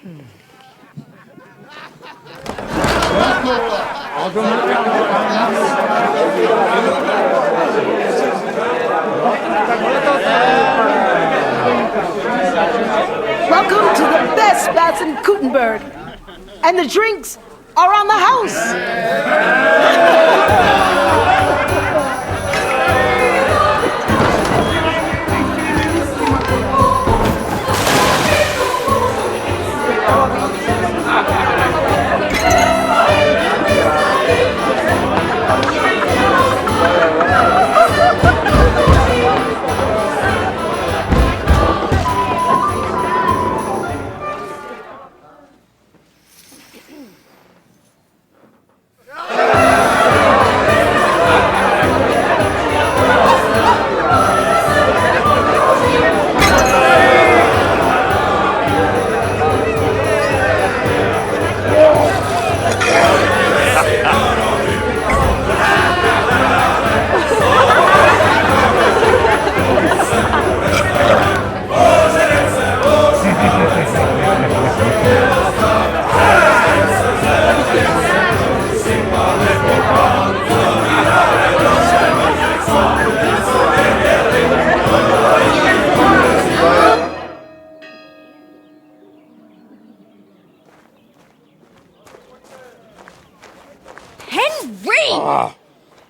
Welcome to the best baths in Kuttenberg. And the drinks are on the house.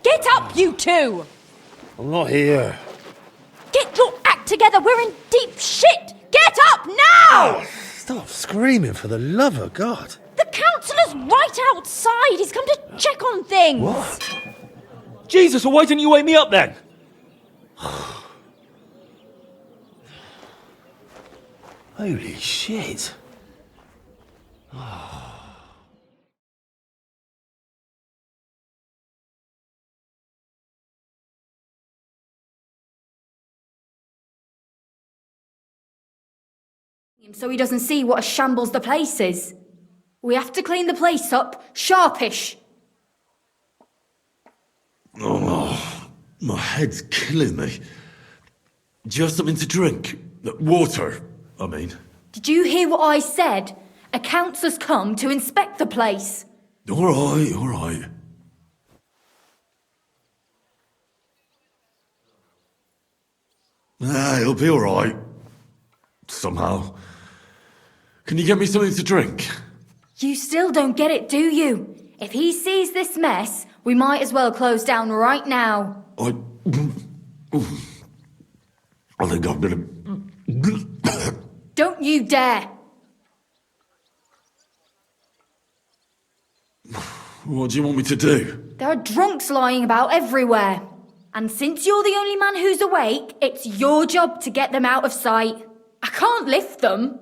Get up, you two! I'm not here. Get your act together, we're in deep shit! Get up now! Stop screaming, for the love of God. The councillor's right outside. He's come to check on things. What? Jesus, well, why didn't you wake me up then? Holy shit. So he doesn't see what a shambles the place is. We have to clean the place up, sharpish. Oh, my head's killing me. Do you have something to drink? Water, I mean. Did you hear what I said? A councillor's come to inspect the place. All right. It'll be all right. Somehow. Can you get me something to drink? You still don't get it, do you? If he sees this mess, we might as well close down right now. I think I'm gonna... Don't you dare! What do you want me to do? There are drunks lying about everywhere. And since you're the only man who's awake, it's your job to get them out of sight. I can't lift them.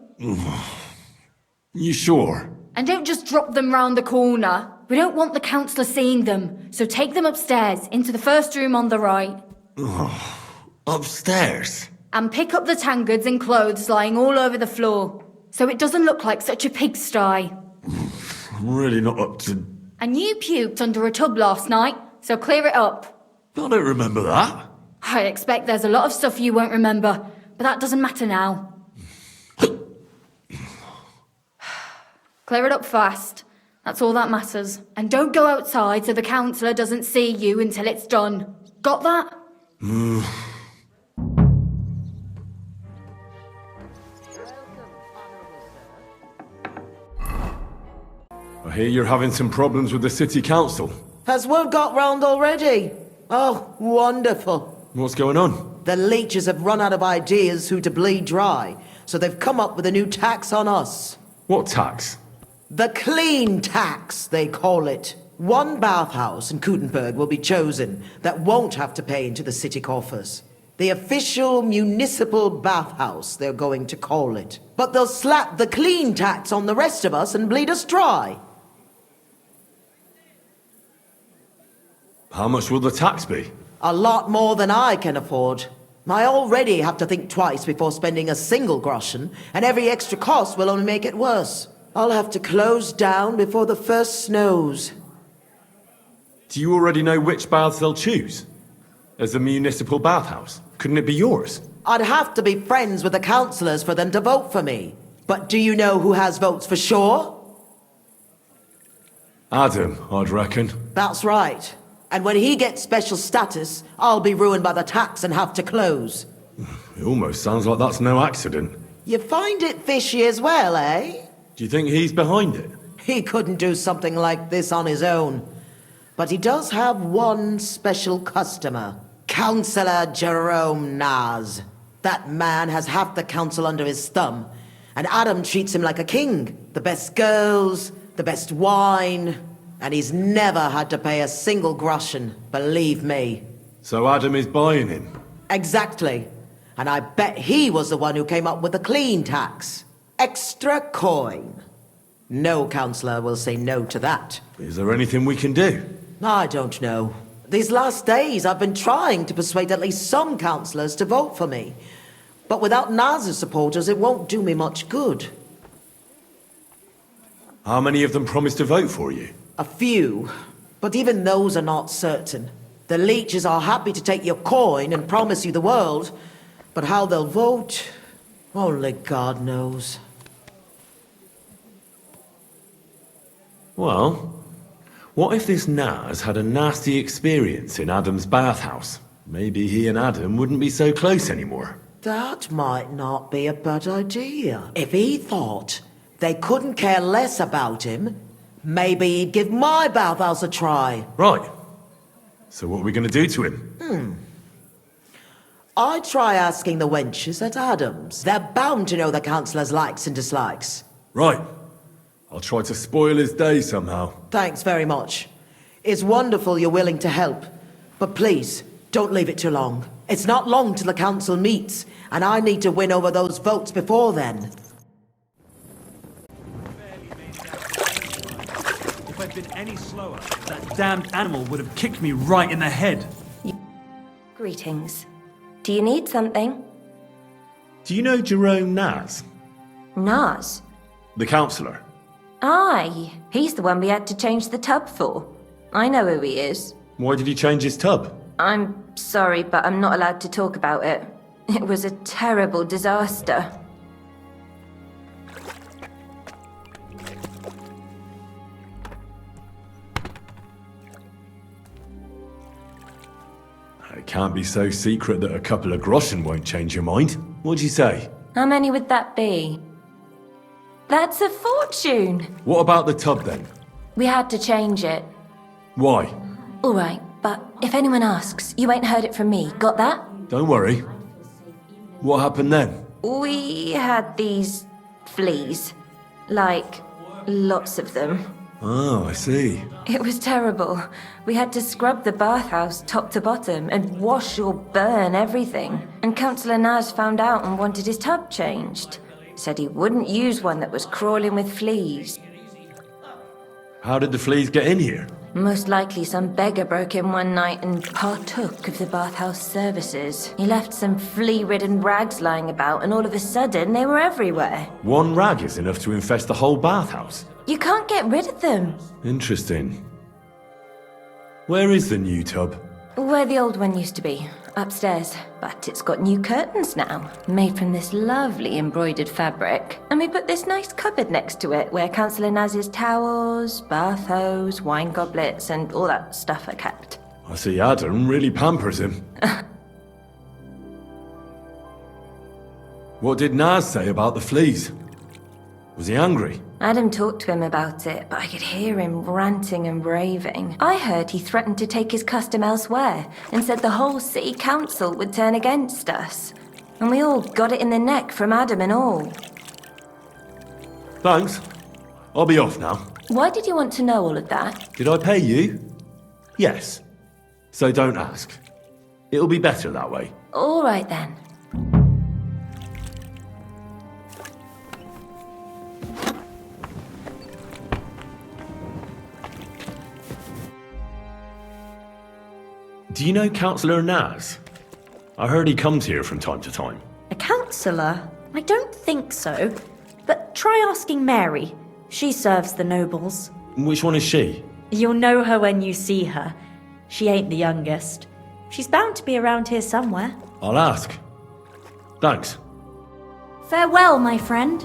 You sure? And don't just drop them round the corner. We don't want the councillor seeing them, so take them upstairs, into the first room on the right. Upstairs? And pick up the tankards and clothes lying all over the floor, so it doesn't look like such a pigsty. I'm really not up to... And you puked under a tub last night, so clear it up. I don't remember that. I expect there's a lot of stuff you won't remember, but that doesn't matter now. Clear it up fast. That's all that matters. And don't go outside so the councillor doesn't see you until it's done. Got that? I hear you're having some problems with the city council. Has word got round already? Oh, wonderful. What's going on? The leeches have run out of ideas who to bleed dry, so they've come up with a new tax on us. What tax? The clean tax, they call it. One bathhouse in Kuttenberg will be chosen that won't have to pay into the city coffers. The official Municipal Bathhouse, they're going to call it. But they'll slap the clean tax on the rest of us and bleed us dry. How much will the tax be? A lot more than I can afford. I already have to think twice before spending a single groschen, and every extra cost will only make it worse. I'll have to close down before the first snows. Do you already know which baths they'll choose? As a municipal bathhouse? Couldn't it be yours? I'd have to be friends with the councillors for them to vote for me. But do you know who has votes for sure? Adam, I'd reckon. That's right. And when he gets special status, I'll be ruined by the tax and have to close. It almost sounds like that's no accident. You find it fishy as well, eh? Do you think he's behind it? He couldn't do something like this on his own. But he does have one special customer. Councillor Jerome Naaz. That man has half the council under his thumb. And Adam treats him like a king. The best girls, the best wine. And he's never had to pay a single groschen, believe me. So Adam is buying him? Exactly. And I bet he was the one who came up with the clean tax. Extra coin. No councillor will say no to that. Is there anything we can do? I don't know. These last days I've been trying to persuade at least some councillors to vote for me. But without Naaz's supporters, it won't do me much good. How many of them promised to vote for you? A few. But even those are not certain. The leeches are happy to take your coin and promise you the world. But how they'll vote, only God knows. Well, what if this Naaz had a nasty experience in Adam's bathhouse? Maybe he and Adam wouldn't be so close anymore. That might not be a bad idea. If he thought they couldn't care less about him, maybe he'd give my bathhouse a try. Right. So what are we going to do to him? I'd try asking the wenches at Adam's. They're bound to know the councillor's likes and dislikes. Right. I'll try to spoil his day somehow. Thanks very much. It's wonderful you're willing to help. But please, don't leave it too long. It's not long till the council meets, and I need to win over those votes before then. If I'd been any slower, that damned animal would have kicked me right in the head. Greetings. Do you need something? Do you know Jerome Naaz? Naaz? The councillor? Aye, he's the one we had to change the tub for. I know who he is. Why did he change his tub? I'm sorry, but I'm not allowed to talk about it. It was a terrible disaster. It can't be so secret that a couple of groschen won't change your mind. What'd you say? How many would that be? That's a fortune! What about the tub then? We had to change it. Why? All right, but if anyone asks, you ain't heard it from me. Got that? Don't worry. What happened then? We had these fleas. Like, lots of them. Oh, I see. It was terrible. We had to scrub the bathhouse top to bottom and wash or burn everything. And Councillor Naaz found out and wanted his tub changed. Said he wouldn't use one that was crawling with fleas. How did the fleas get in here? Most likely some beggar broke in one night and partook of the bathhouse services. He left some flea-ridden rags lying about, and all of a sudden they were everywhere. One rag is enough to infest the whole bathhouse. You can't get rid of them. Interesting. Where is the new tub? Where the old one used to be. Upstairs. But it's got new curtains now, made from this lovely embroidered fabric. And we put this nice cupboard next to it, where Councillor Naaz's towels, bath hose, wine goblets, and all that stuff are kept. I see Adam really pampers him. What did Naaz say about the fleas? Was he angry? Adam talked to him about it, but I could hear him ranting and raving. I heard he threatened to take his custom elsewhere and said the whole city council would turn against us. And we all got it in the neck from Adam and all. Thanks. I'll be off now. Why did you want to know all of that? Did I pay you? Yes. So don't ask. It'll be better that way. All right then. Do you know Councillor Naaz? I heard he comes here from time to time. A councillor? I don't think so. But try asking Mary. She serves the nobles. Which one is she? You'll know her when you see her. She ain't the youngest. She's bound to be around here somewhere. I'll ask. Thanks. Farewell, my friend.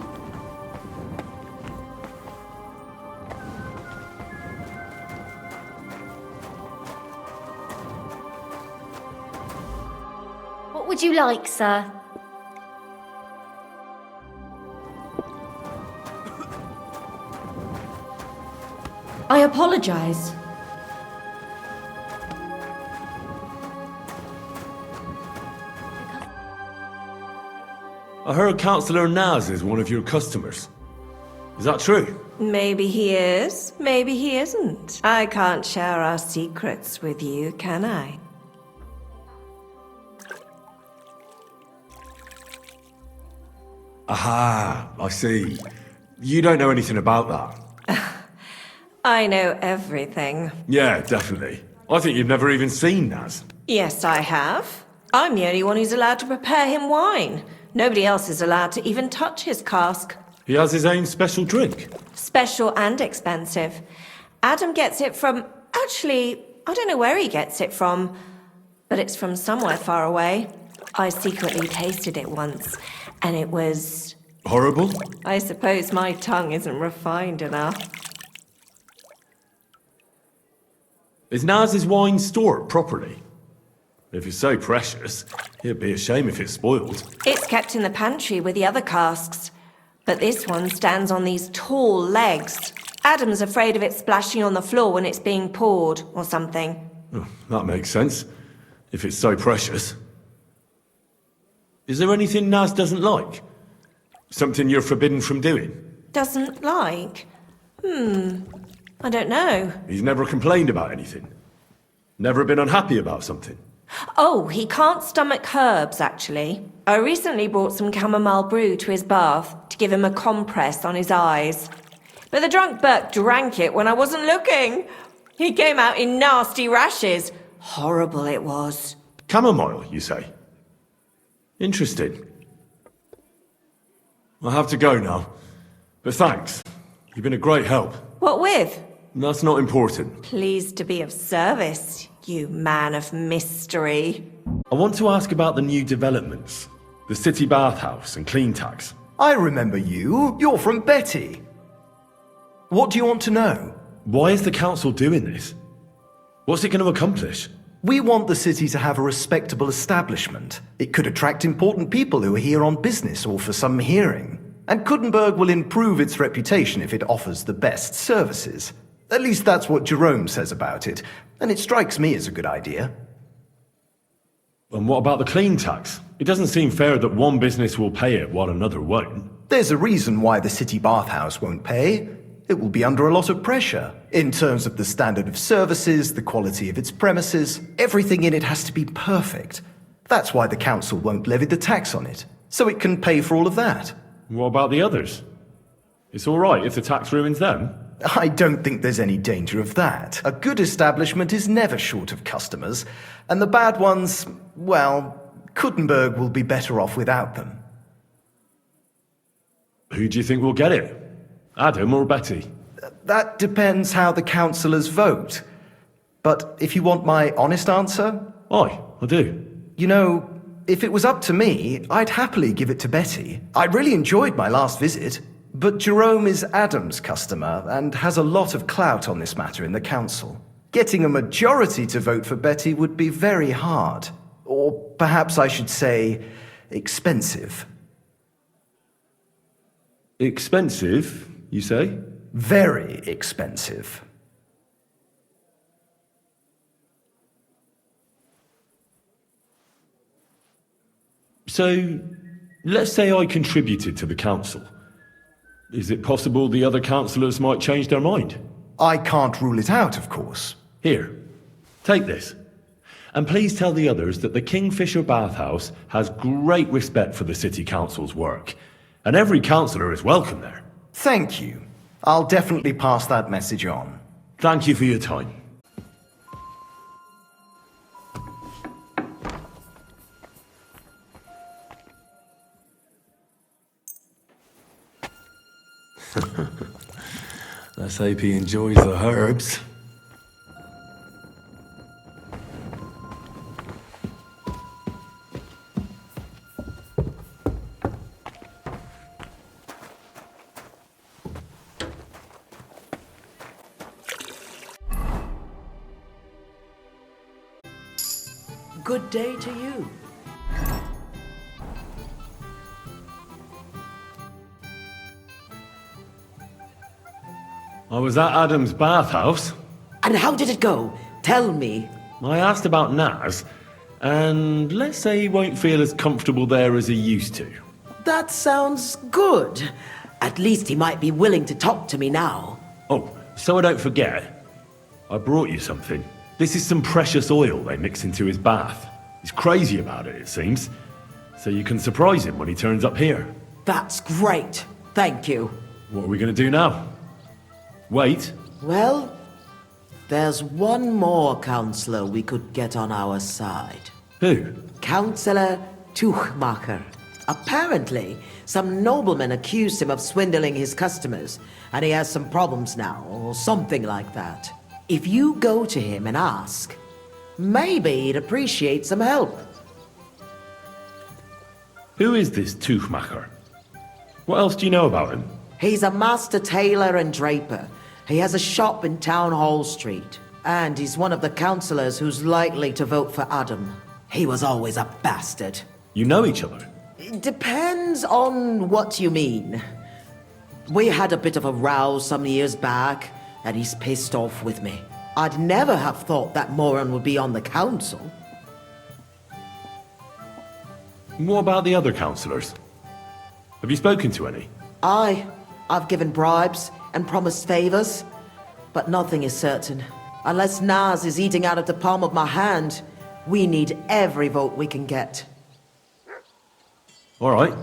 would you like, sir? I apologise. I heard Councillor Naaz is one of your customers. Is that true? Maybe he is, maybe he isn't. I can't share our secrets with you, can I? Aha, I see. You don't know anything about that. I know everything. Yeah, definitely. I think you've never even seen Naz. Yes, I have. I'm the only one who's allowed to prepare him wine. Nobody else is allowed to even touch his cask. He has his own special drink. Special and expensive. Adam gets it from... Actually, I don't know where he gets it from, but it's from somewhere far away. I secretly tasted it once, and it was... Horrible? I suppose my tongue isn't refined enough. Is Naz's wine stored properly? If it's so precious, it'd be a shame if it's spoiled. It's kept in the pantry with the other casks, but this one stands on these tall legs. Adam's afraid of it splashing on the floor when it's being poured, or something. Oh, that makes sense, if it's so precious. Is there anything Naz doesn't like? Something you're forbidden from doing? Doesn't like? I don't know. He's never complained about anything? Never been unhappy about something? Oh, he can't stomach herbs, actually. I recently brought some chamomile brew to his bath to give him a compress on his eyes. But the drunk Burke drank it when I wasn't looking. He came out in nasty rashes. Horrible it was. Chamomile, you say? Interesting. I'll have to go now. But thanks. You've been a great help. What with? That's not important. Pleased to be of service, you man of mystery. I want to ask about the new developments. The city bathhouse and clean tax. I remember you. You're from Betty. What do you want to know? Why is the council doing this? What's it going to accomplish? We want the city to have a respectable establishment. It could attract important people who are here on business or for some hearing. And Kuttenberg will improve its reputation if it offers the best services. At least that's what Jerome says about it, and it strikes me as a good idea. And what about the clean tax? It doesn't seem fair that one business will pay it while another won't. There's a reason why the city bathhouse won't pay. It will be under a lot of pressure, in terms of the standard of services, the quality of its premises. Everything in it has to be perfect. That's why the council won't levy the tax on it, so it can pay for all of that. What about the others? It's all right if the tax ruins them. I don't think there's any danger of that. A good establishment is never short of customers, and the bad ones, well, Kuttenberg will be better off without them. Who do you think will get it? Adam or Betty? That depends how the councillors vote. But if you want my honest answer... Aye, I do. You know, if it was up to me, I'd happily give it to Betty. I really enjoyed my last visit. But Jerome is Adam's customer and has a lot of clout on this matter in the council. Getting a majority to vote for Betty would be very hard. Or perhaps I should say, expensive. Expensive, you say? Very expensive. So, let's say I contributed to the council. Is it possible the other councillors might change their mind? I can't rule it out, of course. Here, take this. And please tell the others that the Kingfisher Bathhouse has great respect for the City Council's work. And every councillor is welcome there. Thank you. I'll definitely pass that message on. Thank you for your time. Let's hope he enjoys the herbs. Good day to you. I was at Adam's bathhouse. And how did it go? Tell me. I asked about Naaz, and let's say he won't feel as comfortable there as he used to. That sounds good. At least he might be willing to talk to me now. Oh, so I don't forget, I brought you something. This is some precious oil they mix into his bath. He's crazy about it seems. So you can surprise him when he turns up here. That's great. Thank you. What are we going to do now? Wait. Well, there's one more councillor we could get on our side. Who? Councillor Tuchmacher. Apparently, some nobleman accused him of swindling his customers, and he has some problems now, or something like that. If you go to him and ask, maybe he'd appreciate some help. Who is this Tuchmacher? What else do you know about him? He's a master tailor and draper. He has a shop in Town Hall Street. And he's one of the councillors who's likely to vote for Adam. He was always a bastard. You know each other? It depends on what you mean. We had a bit of a row some years back, and he's pissed off with me. I'd never have thought that moron would be on the council. What about the other councillors? Have you spoken to any? I've given bribes and promised favours, but nothing is certain. Unless Naaz is eating out of the palm of my hand, we need every vote we can get. All right.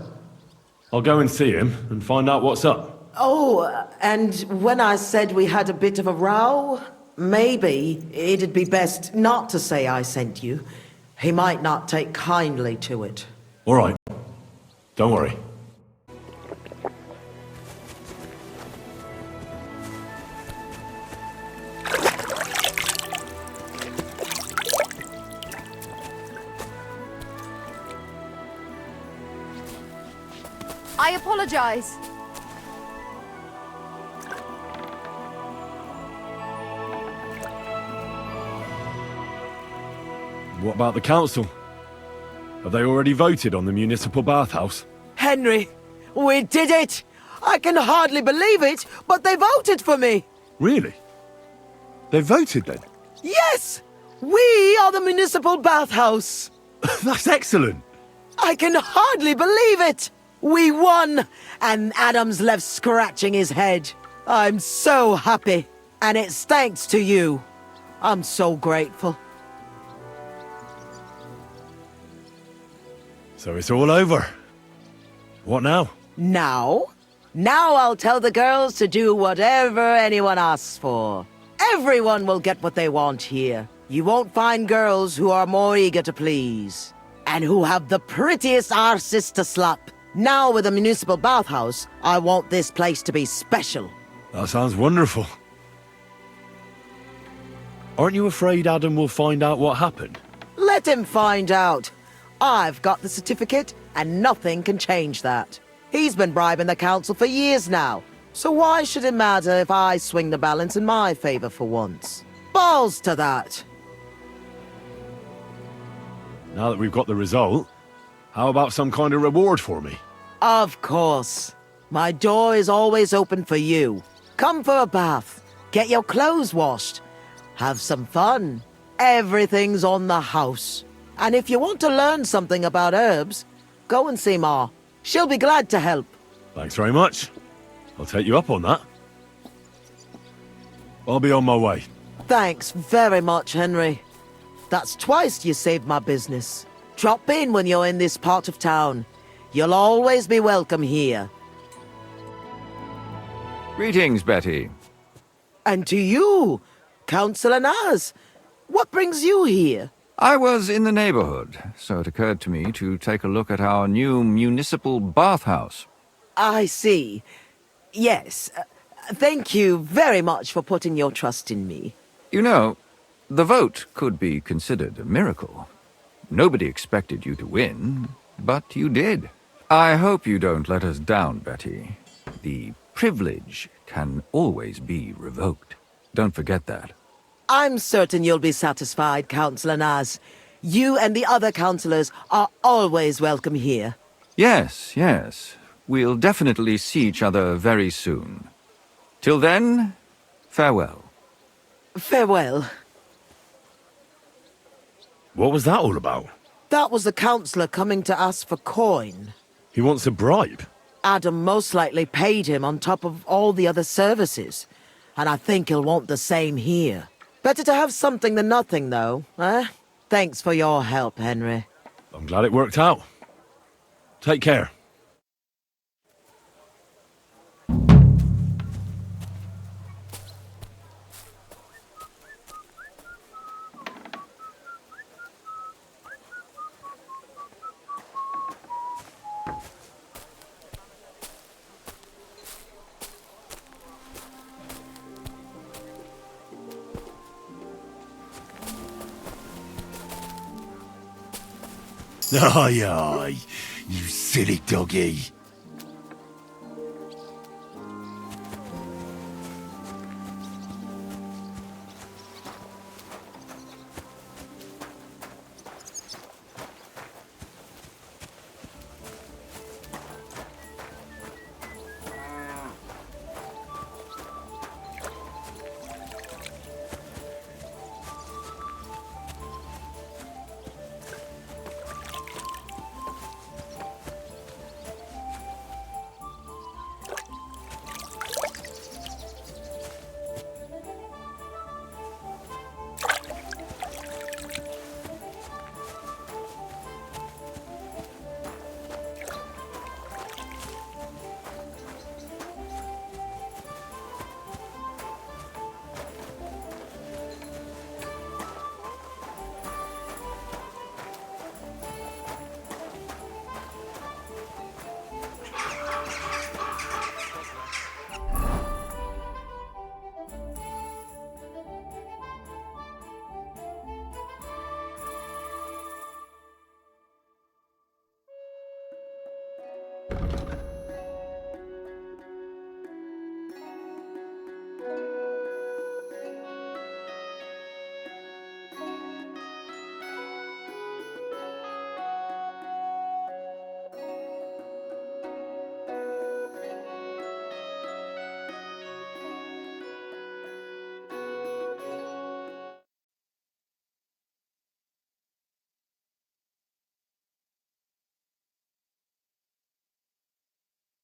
I'll go and see him and find out what's up. Oh, and when I said we had a bit of a row, maybe it'd be best not to say I sent you. He might not take kindly to it. All right. Don't worry. I apologize. What about the council? Have they already voted on the Municipal Bathhouse? Henry, we did it! I can hardly believe it, but they voted for me! Really? They voted then? Yes! We are the Municipal Bathhouse! That's excellent! I can hardly believe it! We won! And Adam's left scratching his head. I'm so happy. And it's thanks to you. I'm so grateful. So it's all over. What now? Now? Now I'll tell the girls to do whatever anyone asks for. Everyone will get what they want here. You won't find girls who are more eager to please. And who have the prettiest arses to slap. Now with the Municipal Bathhouse, I want this place to be special. That sounds wonderful. Aren't you afraid Adam will find out what happened? Let him find out. I've got the certificate, and nothing can change that. He's been bribing the council for years now, so why should it matter if I swing the balance in my favor for once? Balls to that! Now that we've got the result, how about some kind of reward for me? Of course. My door is always open for you. Come for a bath. Get your clothes washed. Have some fun. Everything's on the house. And if you want to learn something about herbs, go and see Ma. She'll be glad to help. Thanks very much. I'll take you up on that. I'll be on my way. Thanks very much, Henry. That's twice you saved my business. Drop in when you're in this part of town. You'll always be welcome here. Greetings, Betty. And to you, Councillor Naaz. What brings you here? I was in the neighborhood, so it occurred to me to take a look at our new municipal bathhouse. I see. Yes. Thank you very much for putting your trust in me. You know, the vote could be considered a miracle. Nobody expected you to win, but you did. I hope you don't let us down, Betty. The privilege can always be revoked. Don't forget that. I'm certain you'll be satisfied, Councillor Naaz. You and the other councillors are always welcome here. Yes, yes. We'll definitely see each other very soon. Till then, Farewell. Farewell. What was that all about? That was the councillor coming to ask for coin. He wants a bribe. Adam most likely paid him on top of all the other services. And I think he'll want the same here. Better to have something than nothing, though, eh? Thanks for your help, Henry. I'm glad it worked out. Take care. Aye, aye, you silly doggy.